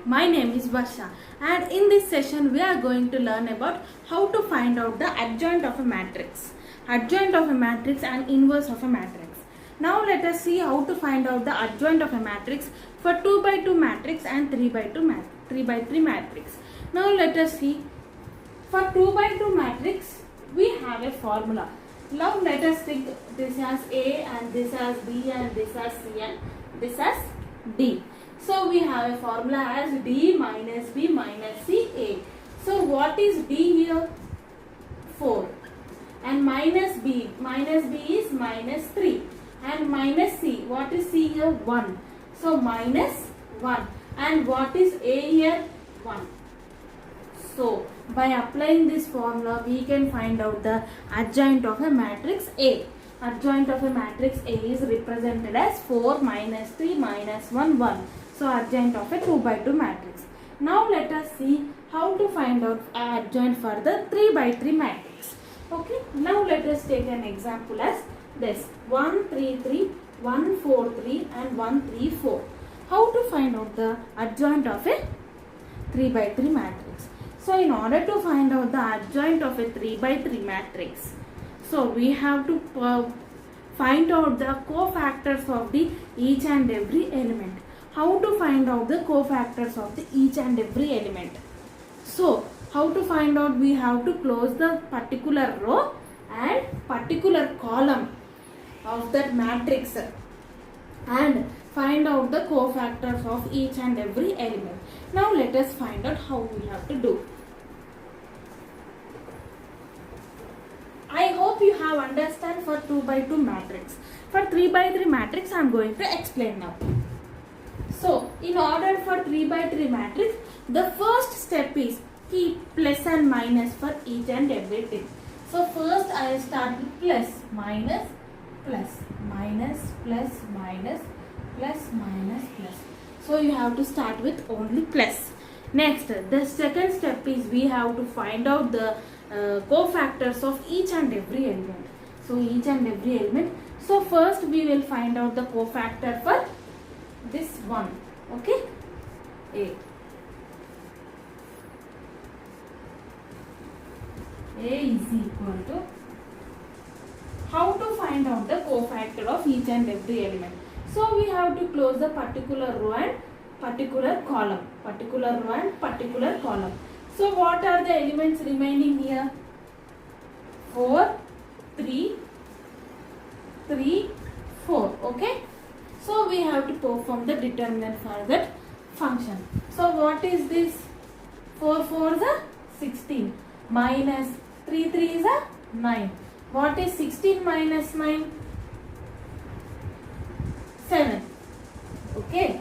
My name is Varsha, and in this session we are going to learn about how to find out the adjoint of a matrix. Adjoint of a matrix and inverse of a matrix. Now let us see how to find out the adjoint of a matrix for 2 by 2 matrix and 3 by 3 matrix. Now let us see, for 2 by 2 matrix we have a formula. Now let us think this as A and this as B and this as C and this as D. So we have a formula as D minus B minus C A. So what is D here? 4. And minus B is minus 3. And minus C, what is C here? 1. So minus 1. And what is A here? 1. So by applying this formula we can find out the adjoint of a matrix A. Adjoint of a matrix A is represented as 4 minus 3 minus 1 1. So adjoint of a 2 by 2 matrix. Now let us see how to find out adjoint for the 3 by 3 matrix. Okay. Now let us take an example as this: 1 3 3, 1 4 3 and 1 3 4. How to find out the adjoint of a 3 by 3 matrix? So in order to find out the adjoint of a 3 by 3 matrix, so we have to find out the cofactors of the each and every element. How to find out the cofactors of the each and every element? So how to find out? We have to close the particular row and particular column of that matrix and find out the cofactors of each and every element. Now let us find out how we have to do. I hope you have understand for 2 by 2 matrix. For 3 by 3 matrix I am going to explain now. So in order for 3 by 3 matrix, the first step is keep plus and minus for each and everything. So first I will start with plus, minus, plus, minus, plus, minus, plus, minus, plus. So you have to start with only plus. Next, the second step is we have to find out the cofactors of each and every element. So each and every element. So first we will find out the cofactor for this one. Okay, A. A is equal to, how to find out the cofactor of each and every element? So we have to close the particular row and particular column. Particular row and particular column. So what are the elements remaining here? 4, 3, 3, 4. Okay. So we have to perform the determinant for that function. So what is this? 4 4 is a 16 minus 3 3 is a 9. What is 16 minus 9? 7. Okay.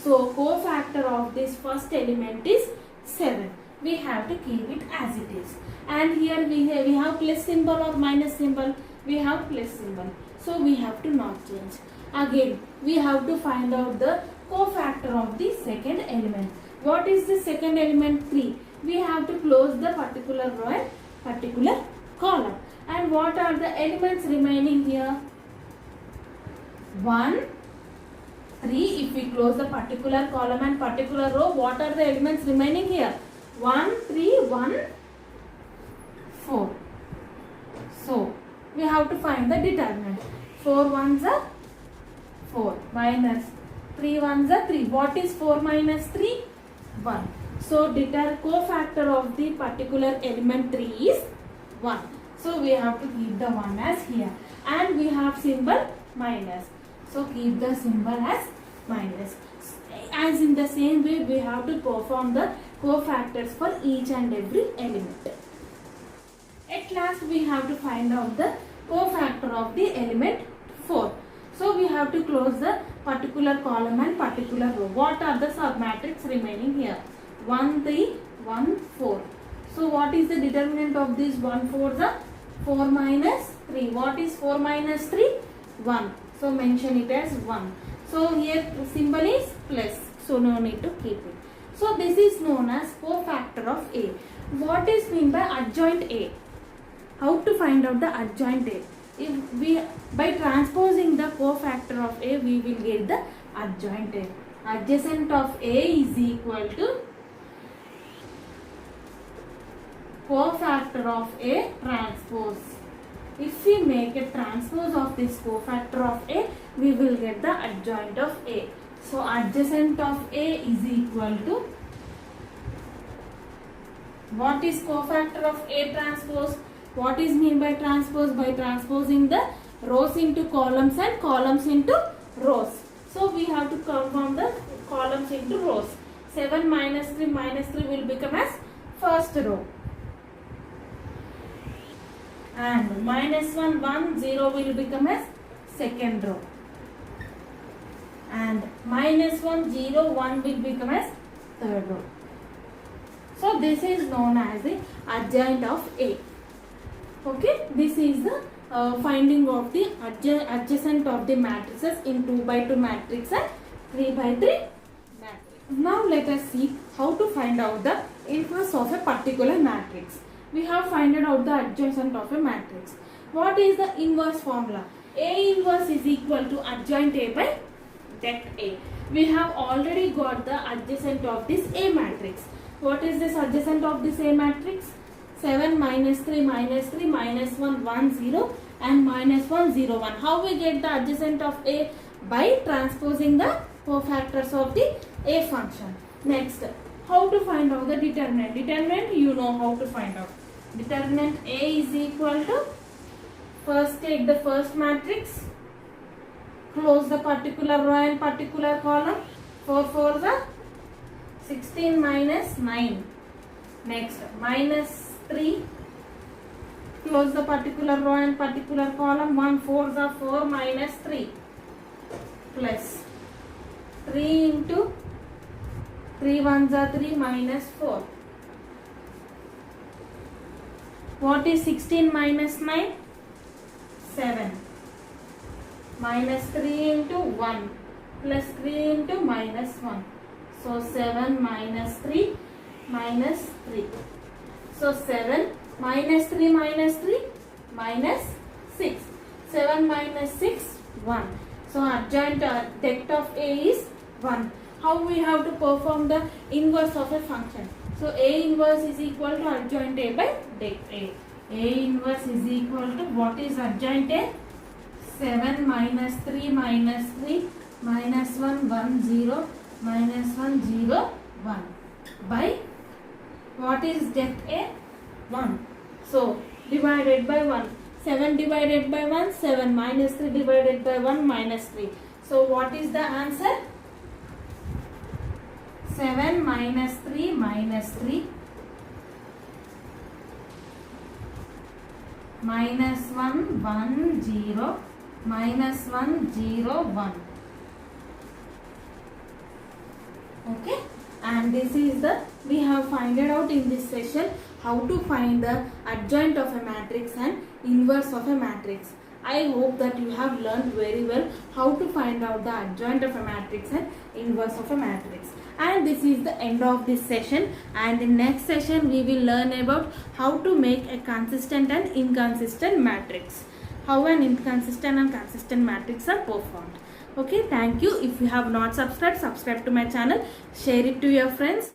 So cofactor of this first element is 7. We have to keep it as it is. And here we have plus symbol or minus symbol. We have plus symbol. So we have to not change. Again, we have to find out the cofactor of the second element. What is the second element? 3. We have to close the particular row and particular column. And what are the elements remaining here? 1, 3. If we close the particular column and particular row, what are the elements remaining here? 1, 3, 1, 4. So, we have to find the determinant. 4 ones are 4 minus 3 ones are 3. What is 4 minus 3? 1. So cofactor of the particular element 3 is 1. So we have to keep the 1 as here. And we have symbol minus. So keep the symbol as minus. As in the same way we have to perform the cofactors for each and every element. At last we have to find out the cofactor of the element 4. So we have to close the particular column and particular row. What are the submatrix remaining here? 1 3 1 4. So what is the determinant of this 1 4? The 4 minus 3. What is 4 minus 3? 1. So mention it as 1. So here the symbol is plus. So no need to keep it. So this is known as cofactor of A. What is meant by adjoint A? How to find out the adjoint A? If we by transposing the cofactor of A, we will get the adjoint A. adjacent of A is equal to cofactor of A transpose. If we make a transpose of this cofactor of A, we will get the adjoint of A. So adjacent of A is equal to, what is cofactor of A transpose? What is mean by transpose? By transposing the rows into columns and columns into rows. So we have to convert the columns into rows. 7 minus 3 will become as first row. And minus 1, 1, 0 will become as second row. And minus 1, 0, 1 will become as third row. So this is known as the adjoint of A. Okay, this is the finding of the adjacent of the matrices in 2 by 2 matrix and 3 by 3 matrix. Now let us see how to find out the inverse of a particular matrix. We have found out the adjacent of a matrix. What is the inverse formula? A inverse is equal to adjoint A by det A. We have already got the adjacent of this A matrix. What is this adjacent of this A matrix? 7 minus 3 minus 1, 1, 0 and minus 1, 0, 1. How we get the adjacent of A? By transposing the cofactors of the A function. Next, how to find out the determinant? Determinant, you know how to find out. Determinant A is equal to, first take the first matrix, close the particular row and particular column. 4 4 the 16 minus 9. Next, minus 3, close the particular row and particular column. 1 4 the 4 minus 3 plus 3 into 3 1 the 3 minus 4. What is 16 minus 9? 7. Minus 3 into 1 plus 3 into minus 1. So 7 minus 3 minus 3. So 7 minus 3 minus 6. 7 minus 6, 1. So adjoint det of A is 1. How we have to perform the inverse of a function? So A inverse is equal to adjoint A by det A. A inverse is equal to, what is adjoint A? 7 minus 3 minus 1, 1, 0 minus 1, 0, 1 by, what is det A? 1. So divided by 1. 7 divided by 1, 7 minus 3 divided by 1, minus 3. So what is the answer? 7 minus 3 minus 3 minus 1, 1, 0 minus 1, 0, 1. Okay, and this is the, we have found out in this session how to find the adjoint of a matrix and inverse of a matrix. I hope that you have learned very well how to find out the adjoint of a matrix and inverse of a matrix. And this is the end of this session, and in next session we will learn about how to make a consistent and inconsistent matrix. How an inconsistent and consistent matrix are performed. Okay, thank you. If you have not subscribed, subscribe to my channel, share it to your friends.